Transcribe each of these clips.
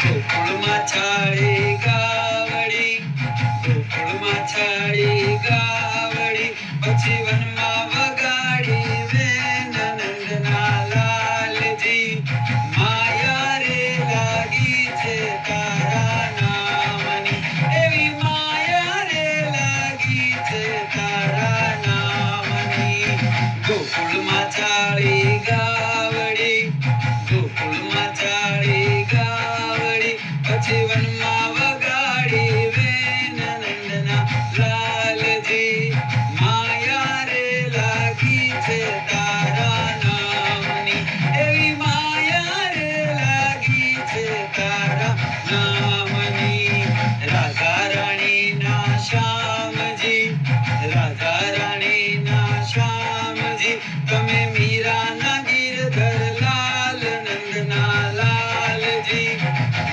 ગોકુળમાં છાળી ગાવડી, ગોકુળમાં છાળી ગાવડી, પછી વનમાં વગાડી વેન નંદના લાલજી. માયા રે લાગી છે તારા નામની, એવી માયા રે લાગી છે તારા નામની. ગોકુળમાં છાળી ગાવડી, ગોકુળમાં છાળી ગાવડી, પછી વનમાં વગાડી વેન નંદના લાલજી. માયા રે લાગી છે તારા નામની, એવી માયા રે લાગી છે તારા નામની. રાધા રાણીના શ્યામજી, રાધા રાણીના શ્યામજી, તમે મીરાના ગિરધર લાલ નંદના લાલજી.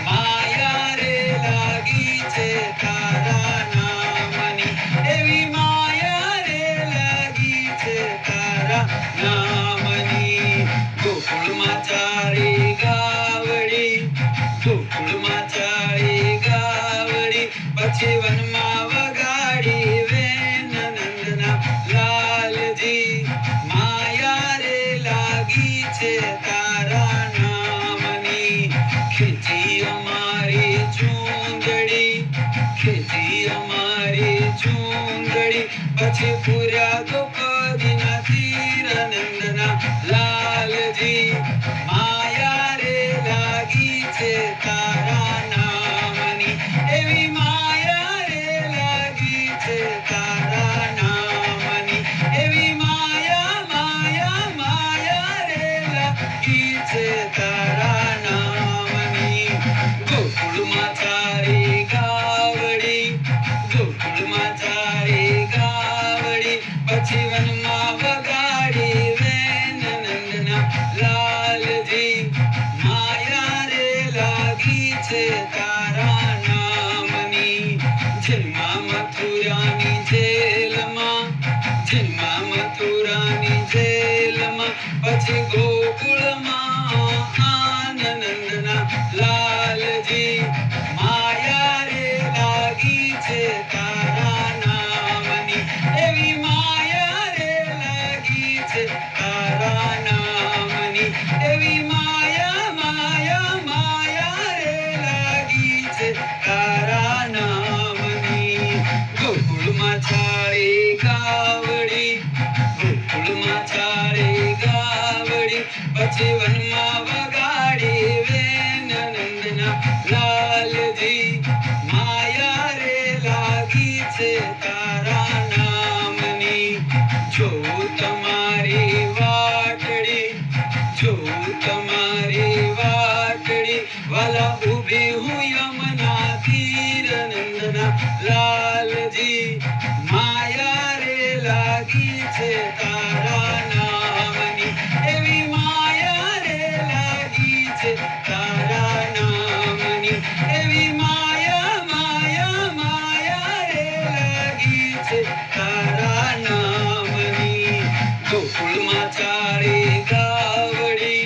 માયા રે લાગી છે તારા નામની, એવી માયા રે લાગી છે તારા નામની. ગોકુળમાં છાળી ગાવડી, ગોકુળમાં છાળી ગાવડી, પછી વનમાં વગાડી વેન નંદના લાલજી. માયા રે લાગી છે તારા નામની. ખેંચી અમારી ચૂંદડી, ખેંચી અમારી ચૂંદડી, પછી પૂર્યા ગોપદીના તીર નંદના લાલજી. માયા રે લાગી છે તારા નામની, એવી માયા રે લાગી છે તારા નામની, એવી માયા માયા માયા રે લાગી છે તારા નામની. ગોકુળમાં છાળી ગાવડી, ગોકુળમાં છાળી ગાવડી, પછી વનમાં વગાડી વેન નંદના લાલજી. માયા રે લાગી છે તારા નામની. જેલમાં મથુરાની જેલમાં, જેલમાં મથુરાની જેલમાં, પછી ગોકુળમાં આનંદના લાલજી. માયા રે લાગી છે તારા નામની, એવી માયા રે લાગી છે તારા નામની, એવી માયા માયા માયા રે લાગી છે તારા નામની. ગોકુળમાં છાળી ગાવડી, ગોકુળમાં છાળી ગાવડી, પછી વનમાં વગાડી વેન નંદના લાલજી. માયા રે લાગી છે તારા નામની. જોઉં તમારી વાટડી, જોઉં તમારી વાટડી, વાલા ઊભી હું યમુના તીર નંદના લાલજી. માયા રે લાગી છે તારા નામની, એવી માયા રે લાગી છે તારા નામની, એવી માયા માયા માયા રે લાગી છે તારા નામની. ગોકુળમાં છાળી ગાવડી,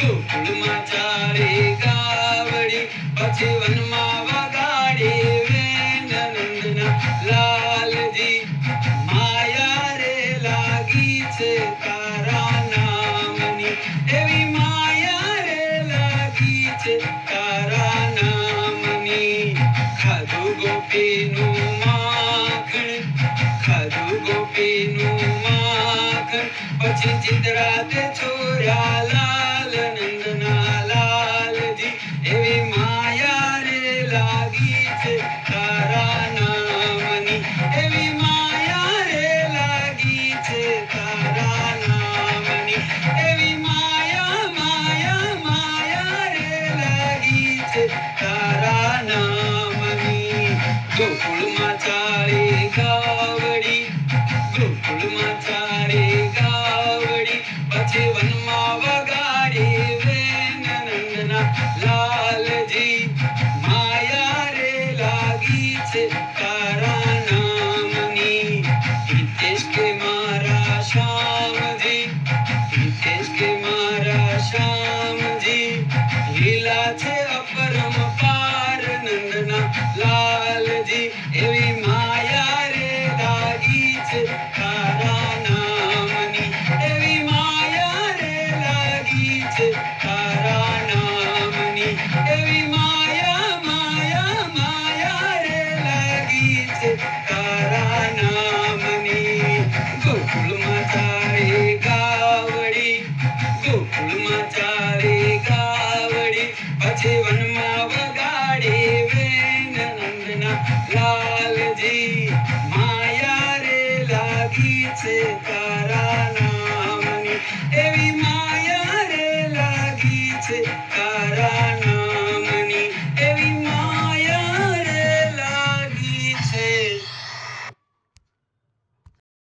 ગોકુળમાં છાળી ગાવડી, પછી વનમાં વગાડી વેન નંદના લાલજી. માયા રે લાગી છે તારા નામની, એવી માયા રે લાગી છે તારા નામની. ખાધું ગોપીનું માખણ, ખાધું ગોપીનું માખણ, પછી ચિતરા તે છોડ્યા લાલ નંદના લાલજી. એવી માયા રે